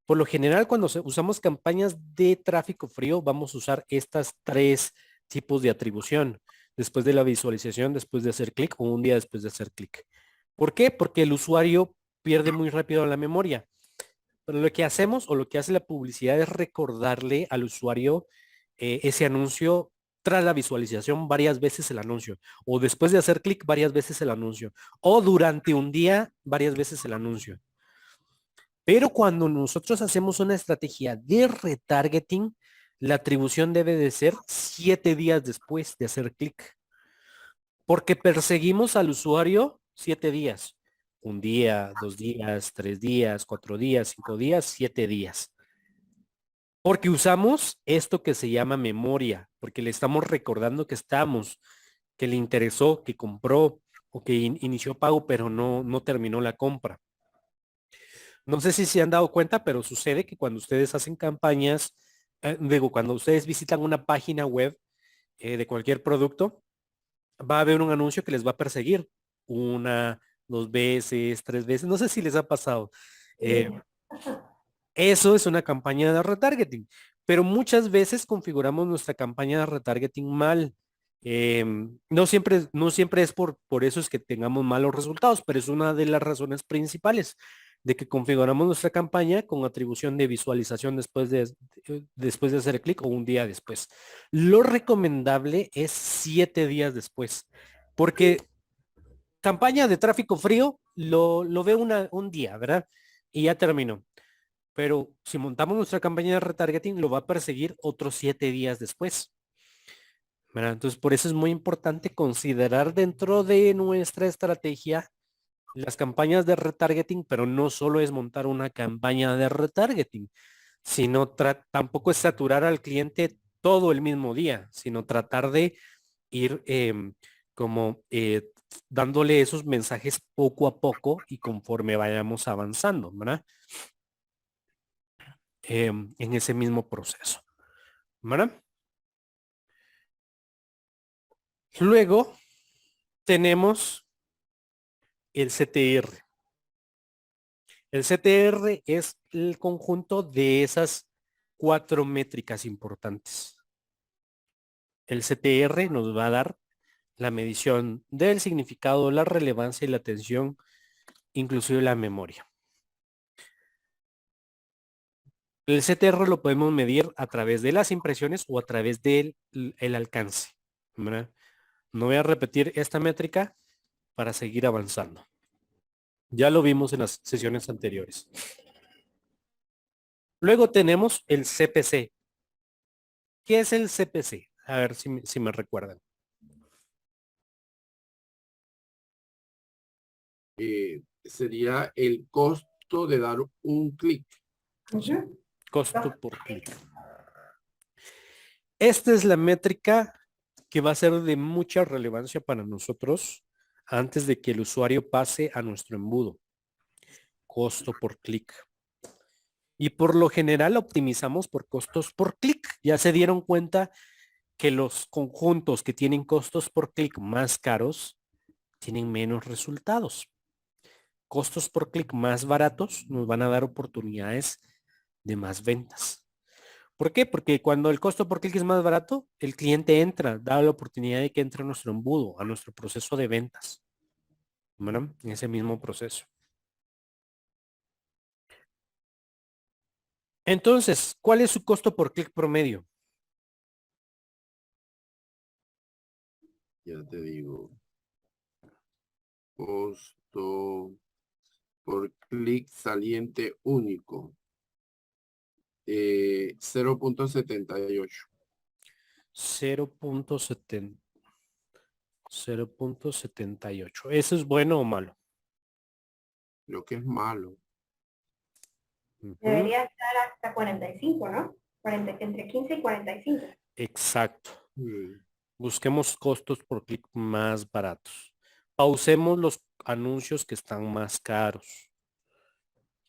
Por lo general, cuando usamos campañas de tráfico frío, vamos a usar estas 3 tipos de atribución. Después de la visualización, después de hacer clic o un día después de hacer clic. ¿Por qué? Porque el usuario pierde muy rápido la memoria. Pero lo que hacemos o lo que hace la publicidad es recordarle al usuario ese anuncio tras la visualización varias veces el anuncio, o después de hacer clic varias veces el anuncio, o durante un día varias veces el anuncio. Pero cuando nosotros hacemos una estrategia de retargeting, la atribución debe de ser 7 días después de hacer clic, porque perseguimos al usuario 7 días. Un día, 2 días, 3 días, 4 días, 5 días, 7 días. Porque usamos esto que se llama memoria, porque le estamos recordando que estamos, que le interesó, que compró o que inició pago, pero no terminó la compra. No sé si se han dado cuenta, pero sucede que cuando ustedes hacen campañas, cuando ustedes visitan una página web de cualquier producto, va a haber un anuncio que les va a perseguir 1, 2 veces, 3 veces. No sé si les ha pasado. Eh, Eso es una campaña de retargeting, pero muchas veces configuramos nuestra campaña de retargeting mal. No siempre es por eso es que tengamos malos resultados, pero es una de las razones principales de que configuramos nuestra campaña con atribución de visualización después de hacer clic o un día después. Lo recomendable es 7 días después, porque campaña de tráfico frío lo veo un día, ¿verdad? Y ya terminó. Pero si montamos nuestra campaña de retargeting, lo va a perseguir otros 7 días después, ¿verdad? Entonces, por eso es muy importante considerar dentro de nuestra estrategia las campañas de retargeting, pero no solo es montar una campaña de retargeting, sino tampoco es saturar al cliente todo el mismo día, sino tratar de ir como dándole esos mensajes poco a poco y conforme vayamos avanzando, ¿verdad? En ese mismo proceso, ¿verdad? Luego tenemos el CTR. El CTR es el conjunto de esas 4 métricas importantes. El CTR nos va a dar la medición del significado, la relevancia y la atención, inclusive la memoria. El CTR lo podemos medir a través de las impresiones o a través del alcance, ¿verdad? No voy a repetir esta métrica para seguir avanzando. Ya lo vimos en las sesiones anteriores. Luego tenemos el CPC. ¿Qué es el CPC? A ver si me recuerdan. sería el costo de dar un clic. Ujú. Costo por clic. Esta es la métrica que va a ser de mucha relevancia para nosotros antes de que el usuario pase a nuestro embudo. Costo por clic. Y por lo general optimizamos por costos por clic. Ya se dieron cuenta que los conjuntos que tienen costos por clic más caros tienen menos resultados. Costos por clic más baratos nos van a dar oportunidades de más ventas. ¿Por qué? Porque cuando el costo por clic es más barato, el cliente entra, da la oportunidad de que entre a nuestro embudo, a nuestro proceso de ventas. Bueno, en ese mismo proceso. Entonces, ¿cuál es su costo por clic promedio? Ya te digo. Costo por clic saliente único. 0.78. 0.78. ¿Eso es bueno o malo? Creo que es malo. Debería estar hasta 45, ¿no? 40, entre 15 y 45. Exacto. Mm. Busquemos costos por clic más baratos. Pausemos los anuncios que están más caros.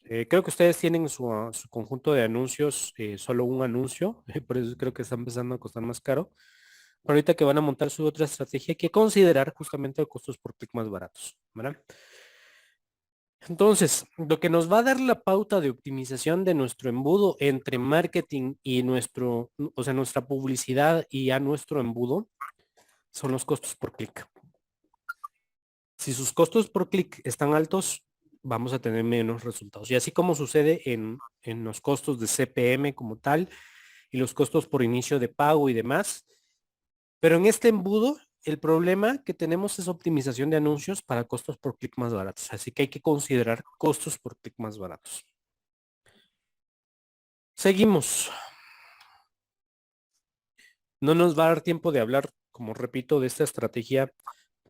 Creo que ustedes tienen su conjunto de anuncios, solo un anuncio, por eso creo que está empezando a costar más caro. Pero ahorita que van a montar su otra estrategia, hay que considerar justamente costos por clic más baratos, ¿verdad? Entonces, lo que nos va a dar la pauta de optimización de nuestro embudo entre marketing y nuestra publicidad y a nuestro embudo son los costos por clic. Si sus costos por clic están altos, vamos a tener menos resultados. Y así como sucede en los costos de CPM como tal y los costos por inicio de pago y demás. Pero en este embudo, el problema que tenemos es optimización de anuncios para costos por clic más baratos. Así que hay que considerar costos por clic más baratos. Seguimos. No nos va a dar tiempo de hablar, como repito, de esta estrategia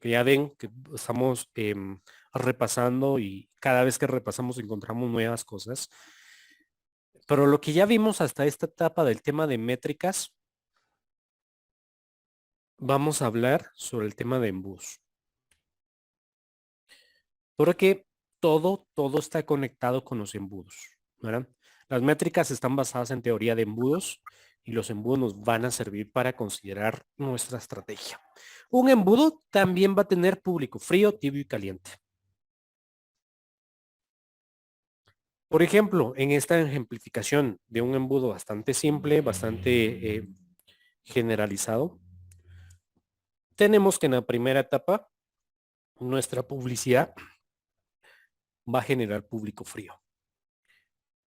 que ya ven que estamos repasando y cada vez que repasamos encontramos nuevas cosas. Pero lo que ya vimos hasta esta etapa del tema de métricas, vamos a hablar sobre el tema de embudos. Porque todo está conectado con los embudos, ¿verdad? Las métricas están basadas en teoría de embudos y los embudos nos van a servir para considerar nuestra estrategia. Un embudo también va a tener público frío, tibio y caliente. Por ejemplo, en esta ejemplificación de un embudo bastante simple, bastante generalizado, tenemos que en la primera etapa nuestra publicidad va a generar público frío.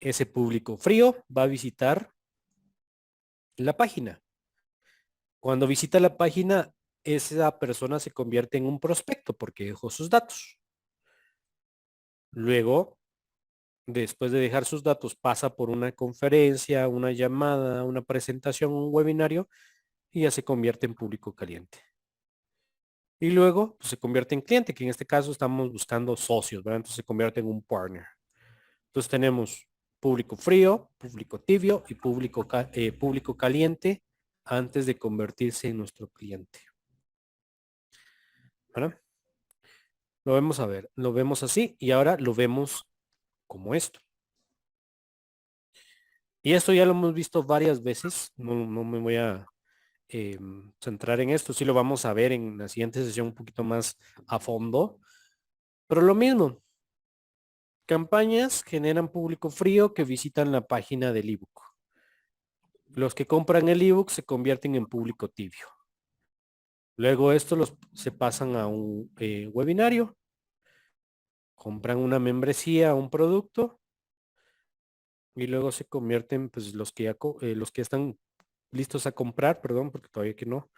Ese público frío va a visitar la página. Cuando visita la página, esa persona se convierte en un prospecto porque dejó sus datos. Luego, después de dejar sus datos, pasa por una conferencia, una llamada, una presentación, un webinario y ya se convierte en público caliente. Y luego pues, se convierte en cliente, que en este caso estamos buscando socios, ¿verdad? Entonces se convierte en un partner. Entonces tenemos público frío, público tibio y público caliente antes de convertirse en nuestro cliente. ¿Verdad? Lo vemos a ver, lo vemos así y ahora lo vemos como esto. Y esto ya lo hemos visto varias veces, no me voy a centrar en esto, sí lo vamos a ver en la siguiente sesión un poquito más a fondo, pero lo mismo, campañas generan público frío que visitan la página del ebook. Los que compran el ebook se convierten en público tibio. Luego estos se pasan a un webinario, compran una membresía, un producto y luego se convierten pues los que están listos a comprar, perdón, porque todavía que no,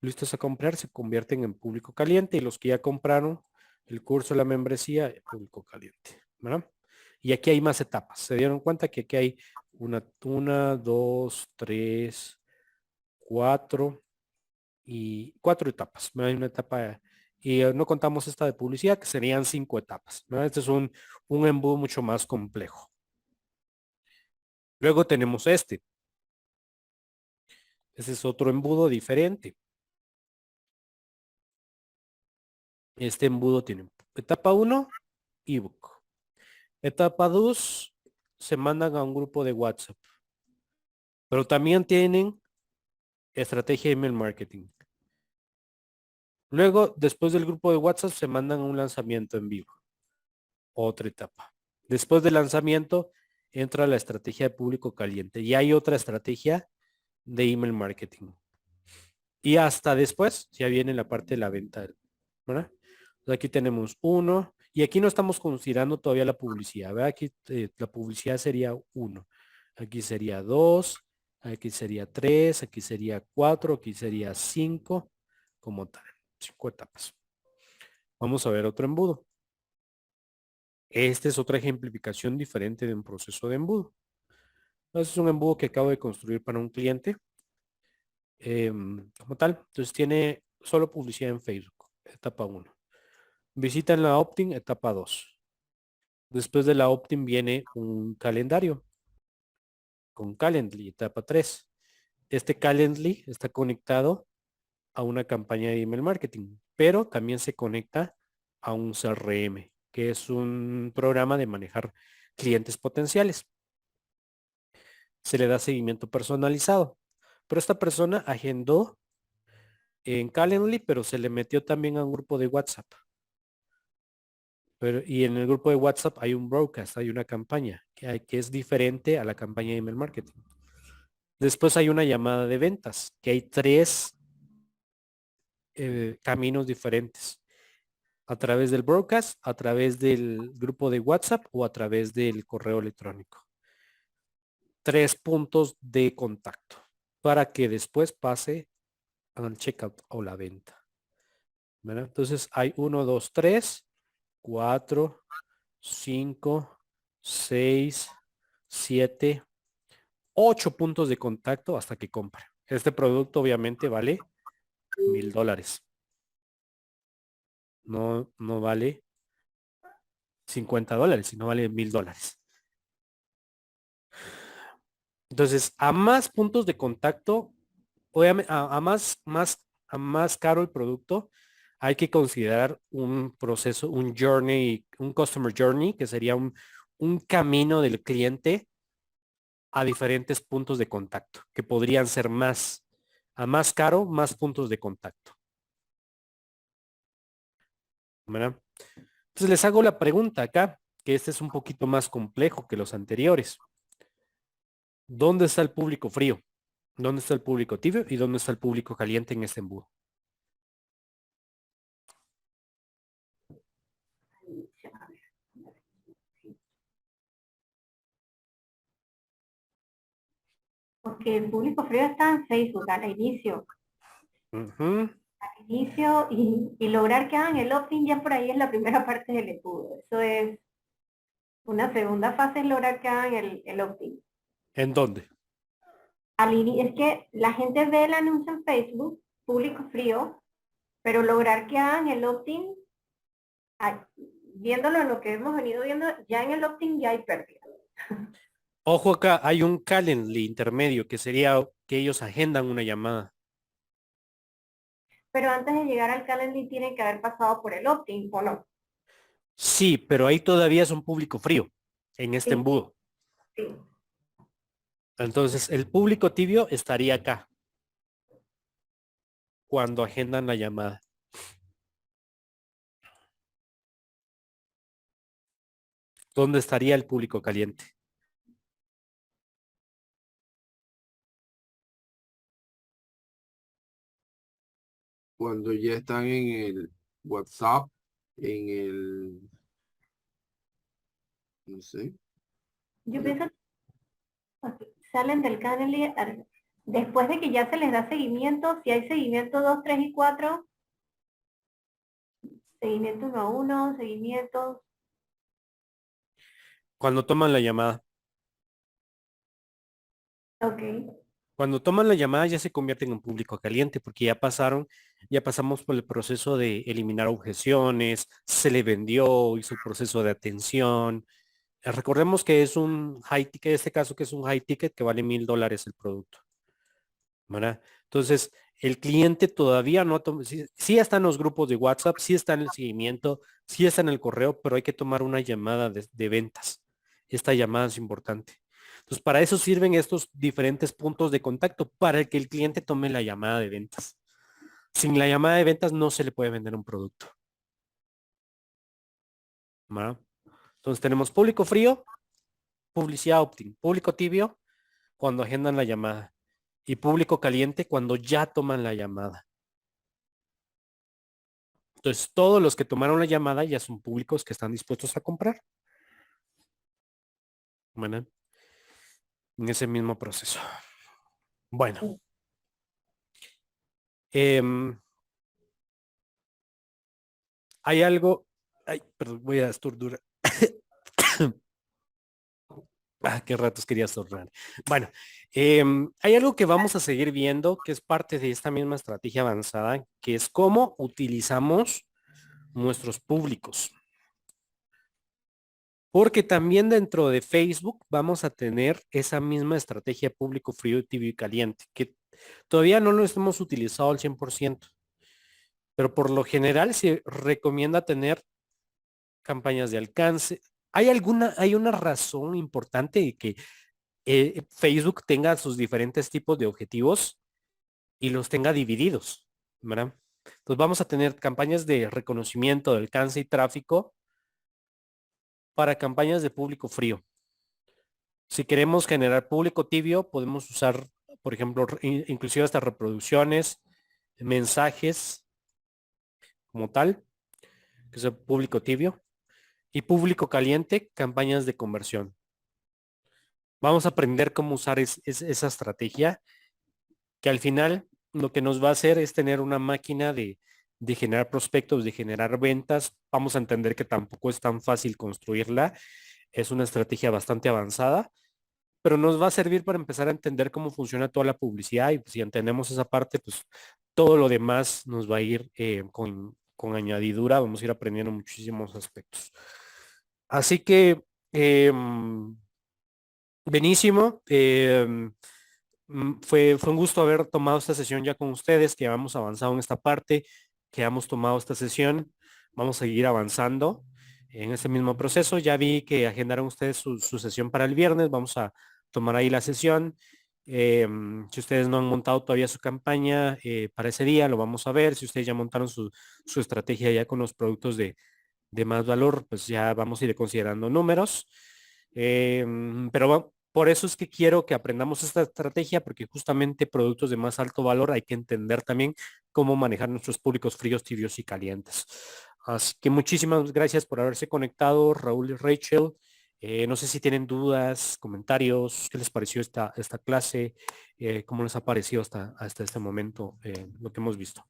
listos a comprar se convierten en público caliente y los que ya compraron el curso, la membresía, público caliente, ¿verdad? Y aquí hay más etapas. Se dieron cuenta que aquí hay una, dos, tres, cuatro y cuatro etapas. Hay una etapa Y no contamos esta de publicidad, que serían 5 etapas, ¿verdad? Este es un embudo mucho más complejo. Luego tenemos este. Ese es otro embudo diferente. Este embudo tiene etapa 1, ebook. Etapa 2, se mandan a un grupo de WhatsApp. Pero también tienen estrategia de email marketing. Luego, después del grupo de WhatsApp, se mandan a un lanzamiento en vivo. Otra etapa. Después del lanzamiento, entra la estrategia de público caliente. Y hay otra estrategia de email marketing. Y hasta después ya viene la parte de la venta, ¿verdad? Entonces aquí tenemos 1 y aquí no estamos considerando todavía la publicidad, ¿verdad? Aquí la publicidad sería 1, aquí sería 2, aquí sería 3, aquí sería 4, aquí sería 5, como tal, 5 etapas. Vamos a ver otro embudo. Esta es otra ejemplificación diferente de un proceso de embudo. Este es un embudo que acabo de construir para un cliente. Como tal, entonces tiene solo publicidad en Facebook, etapa 1. Visitan la opt-in, etapa 2. Después de la opt-in viene un calendario con Calendly, etapa 3. Este Calendly está conectado a una campaña de email marketing, pero también se conecta a un CRM, que es un programa de manejar clientes potenciales. Se le da seguimiento personalizado. Pero esta persona agendó en Calendly, pero se le metió también a un grupo de WhatsApp. Y en el grupo de WhatsApp hay un broadcast, hay una campaña que es diferente a la campaña de email marketing. Después hay una llamada de ventas, que hay 3 caminos diferentes. A través del broadcast, a través del grupo de WhatsApp o a través del correo electrónico. 3 puntos de contacto para que después pase al checkout o la venta. ¿Verdad? Entonces hay 1, 2, 3, 4, 5, 6, 7, 8 puntos de contacto hasta que compre. Este producto obviamente vale $1,000. No vale $50, sino vale $1,000. Entonces, a más puntos de contacto, obviamente, a más caro el producto, hay que considerar un proceso, un journey, un customer journey, que sería un camino del cliente a diferentes puntos de contacto, que podrían ser a más caro, más puntos de contacto. ¿Verdad? Entonces les hago la pregunta acá, que este es un poquito más complejo que los anteriores. ¿Dónde está el público frío? ¿Dónde está el público tibio? ¿Y dónde está el público caliente en este embudo? Porque el público frío está en Facebook al inicio. Ujú. Al inicio y lograr que hagan el opt-in ya por ahí es la primera parte del embudo. Eso es una segunda fase, es lograr que hagan el opt-in. ¿En dónde? Es que la gente ve el anuncio en Facebook, público frío, pero lograr que hagan el opt-in, viéndolo en lo que hemos venido viendo, ya en el opt-in ya hay pérdida. Ojo acá, hay un Calendly intermedio que sería que ellos agendan una llamada. Pero antes de llegar al Calendly tienen que haber pasado por el opt-in, ¿o no? Sí, pero ahí todavía es un público frío en este Sí, embudo. sí. Entonces, el público tibio estaría acá cuando agendan la llamada. ¿Dónde estaría el público caliente? Cuando ya están en el WhatsApp, en no sé. Yo pienso que salen del Calendly después de que ya se les da seguimiento, si hay seguimiento 2, 3 y 4, seguimiento 1 a 1, seguimiento. Cuando toman la llamada. Ok. Cuando toman la llamada ya se convierten en público caliente porque ya pasaron ya pasamos por el proceso de eliminar objeciones, se le vendió, hizo el proceso de atención. Recordemos que es un high ticket, en este caso que es un high ticket que vale $1000 el producto, ¿verdad? Entonces, el cliente todavía no toma, sí, sí está en los grupos de WhatsApp, sí está en el seguimiento, sí está en el correo, pero hay que tomar una llamada de ventas. Esta llamada es importante. Entonces, para eso sirven estos diferentes puntos de contacto, para que el cliente tome la llamada de ventas. Sin la llamada de ventas no se le puede vender un producto, ¿verdad? Entonces tenemos público frío, publicidad opt-in, público tibio cuando agendan la llamada y público caliente cuando ya toman la llamada. Entonces todos los que tomaron la llamada ya son públicos que están dispuestos a comprar. Bueno, en ese mismo proceso. Bueno. Hay algo. Ay, perdón, voy a estornudar. Qué ratos quería estornudar. Bueno, hay algo que vamos a seguir viendo que es parte de esta misma estrategia avanzada, que es cómo utilizamos nuestros públicos. Porque también dentro de Facebook vamos a tener esa misma estrategia público frío, tibio y caliente, que todavía no lo hemos utilizado al 100%, pero por lo general se recomienda tener campañas de alcance. Hay una razón importante de que Facebook tenga sus diferentes tipos de objetivos y los tenga divididos, ¿verdad? Entonces vamos a tener campañas de reconocimiento de alcance y tráfico para campañas de público frío. Si queremos generar público tibio, podemos usar, por ejemplo, inclusive hasta reproducciones, mensajes como tal, que es el público tibio, y público caliente, campañas de conversión. Vamos a aprender cómo usar esa estrategia, que al final lo que nos va a hacer es tener una máquina de generar prospectos, de generar ventas. Vamos a entender que tampoco es tan fácil construirla. Es una estrategia bastante avanzada, pero nos va a servir para empezar a entender cómo funciona toda la publicidad y pues, si entendemos esa parte, pues todo lo demás nos va a ir con añadidura, vamos a ir aprendiendo muchísimos aspectos. Así que, buenísimo. Fue un gusto haber tomado esta sesión ya con ustedes, que hemos avanzado en esta parte, que hemos tomado esta sesión. Vamos a seguir avanzando en este mismo proceso. Ya vi que agendaron ustedes su sesión para el viernes. Vamos a tomar ahí la sesión. Si ustedes no han montado todavía su campaña para ese día, lo vamos a ver. Si ustedes ya montaron su estrategia ya con los productos de más valor, pues ya vamos a ir considerando números. Pero por eso es que quiero que aprendamos esta estrategia, porque justamente productos de más alto valor hay que entender también cómo manejar nuestros públicos fríos, tibios y calientes. Así que muchísimas gracias por haberse conectado, Raúl y Rachel. No sé si tienen dudas, comentarios, qué les pareció esta clase, cómo les ha parecido hasta este momento lo que hemos visto.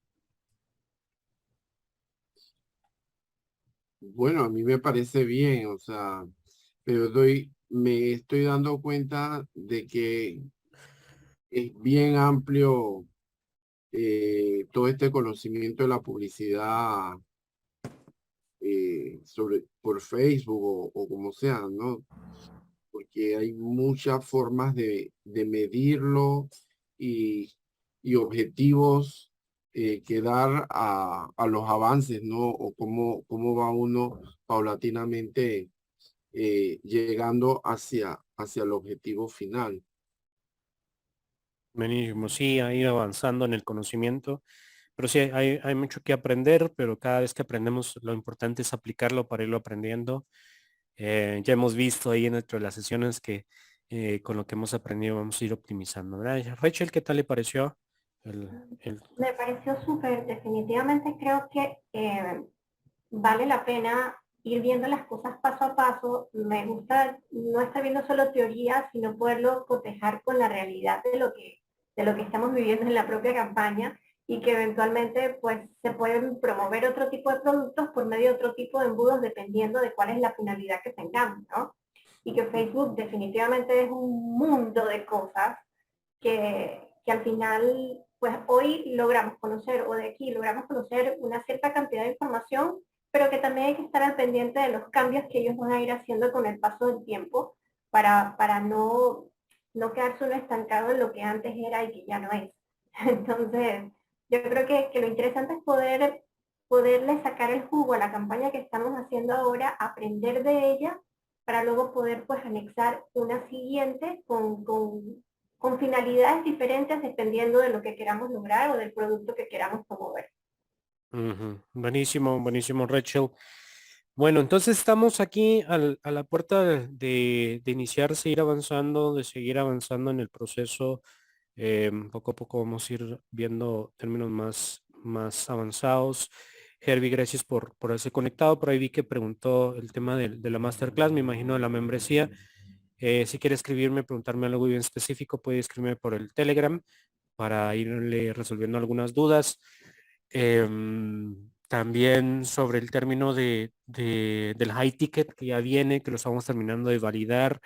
Bueno, a mí me parece bien, o sea, pero me estoy dando cuenta de que es bien amplio todo este conocimiento de la publicidad por Facebook o como sea, ¿no? Porque hay muchas formas de medirlo y, y objetivos que dar a los avances, ¿no? O cómo va uno paulatinamente llegando hacia el objetivo final. Buenísimo, sí, a ir avanzando en el conocimiento, pero sí, hay mucho que aprender, pero cada vez que aprendemos lo importante es aplicarlo para irlo aprendiendo. Ya hemos visto ahí dentro de las sesiones que con lo que hemos aprendido vamos a ir optimizando, ¿verdad? Rachel, ¿qué tal le pareció? Me pareció súper, definitivamente creo que vale la pena ir viendo las cosas paso a paso. Me gusta no estar viendo solo teoría, sino poderlo cotejar con la realidad de lo que estamos viviendo en la propia campaña y que eventualmente pues se pueden promover otro tipo de productos por medio de otro tipo de embudos dependiendo de cuál es la finalidad que tengamos, ¿no? Y que Facebook definitivamente es un mundo de cosas que al final pues hoy logramos conocer, o de aquí logramos conocer una cierta cantidad de información, pero que también hay que estar al pendiente de los cambios que ellos van a ir haciendo con el paso del tiempo para no quedarse uno estancado en lo que antes era y que ya no es. Entonces, yo creo que lo interesante es poderle sacar el jugo a la campaña que estamos haciendo ahora, aprender de ella, para luego poder pues anexar una siguiente con finalidades diferentes dependiendo de lo que queramos lograr o del producto que queramos promover. Buenísimo, buenísimo, Rachel. Bueno, entonces estamos aquí a la puerta de iniciar, seguir avanzando, de seguir avanzando en el proceso. Poco a poco vamos a ir viendo términos más avanzados. Herbie, gracias por haberse conectado. Por ahí vi que preguntó el tema de la masterclass, me imagino de la membresía. Si quiere escribirme, preguntarme algo bien específico, puede escribirme por el Telegram para irle resolviendo algunas dudas. También sobre el término del high ticket que ya viene, que lo estamos terminando de validar.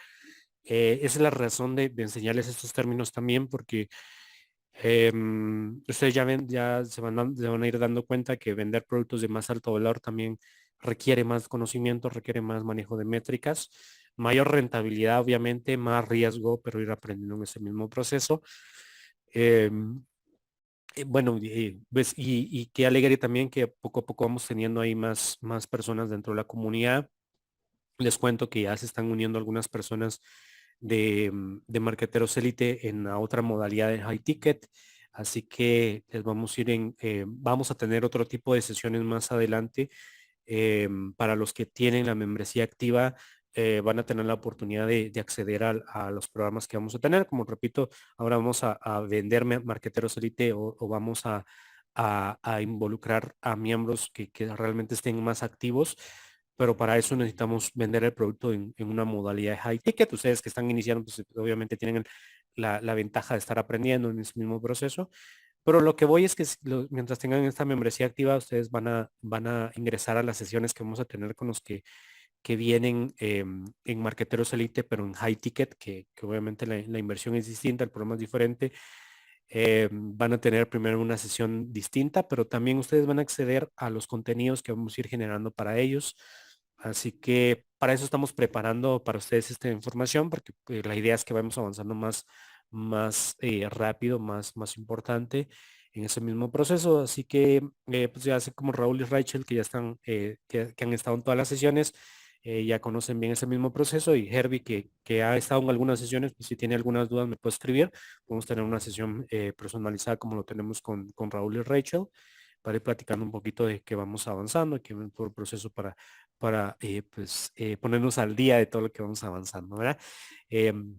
Esa es la razón de enseñarles estos términos también, porque ustedes ya ven, ya se van a ir dando cuenta que vender productos de más alto valor también requiere más conocimiento, requiere más manejo de métricas, mayor rentabilidad, obviamente, más riesgo, pero ir aprendiendo en ese mismo proceso. Bueno, pues, y qué alegre también que poco a poco vamos teniendo ahí más personas dentro de la comunidad. Les cuento que ya se están uniendo algunas personas de marqueteros élite en la otra modalidad de high ticket. Así que les vamos a ir vamos a tener otro tipo de sesiones más adelante. Para los que tienen la membresía activa, van a tener la oportunidad de acceder a los programas que vamos a tener. Como repito, ahora vamos a vender marqueteros élite o vamos a involucrar a miembros que realmente estén más activos, pero para eso necesitamos vender el producto en una modalidad de high ticket. Ustedes que están iniciando, pues obviamente tienen la ventaja de estar aprendiendo en ese mismo proceso. Pero lo que voy es que mientras tengan esta membresía activa, ustedes van a ingresar a las sesiones que vamos a tener con los que vienen en Marqueteros Elite, pero en high ticket, que obviamente la inversión es distinta, el programa es diferente. Van a tener primero una sesión distinta, pero también ustedes van a acceder a los contenidos que vamos a ir generando para ellos. Así que para eso estamos preparando para ustedes esta información, porque la idea es que vamos avanzando más rápido, más importante en ese mismo proceso. Así que pues ya sé como Raúl y Rachel, que ya están, que han estado en todas las sesiones, ya conocen bien ese mismo proceso, y Herbie, que ha estado en algunas sesiones, pues si tiene algunas dudas me puede escribir. Podemos tener una sesión personalizada como lo tenemos con Raúl y Rachel, para ir platicando un poquito de que vamos avanzando, que va por el proceso para pues, ponernos al día de todo lo que vamos avanzando, ¿verdad?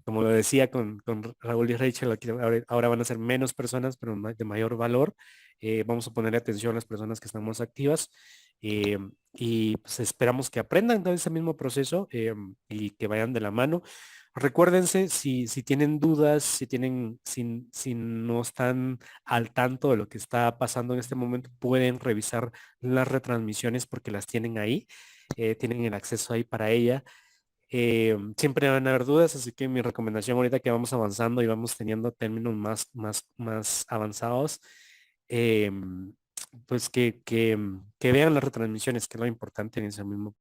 Como lo decía con Raúl y Rachel, aquí ahora van a ser menos personas, pero de mayor valor. Vamos a poner atención a las personas que están más activas, y pues esperamos que aprendan todo ese mismo proceso, y que vayan de la mano. Recuérdense, si tienen dudas, si no están al tanto de lo que está pasando en este momento, pueden revisar las retransmisiones porque las tienen ahí, tienen el acceso ahí para ella. Siempre van a haber dudas, así que mi recomendación ahorita que vamos avanzando y vamos teniendo términos más avanzados, pues que vean las retransmisiones, que es lo importante en ese mismo.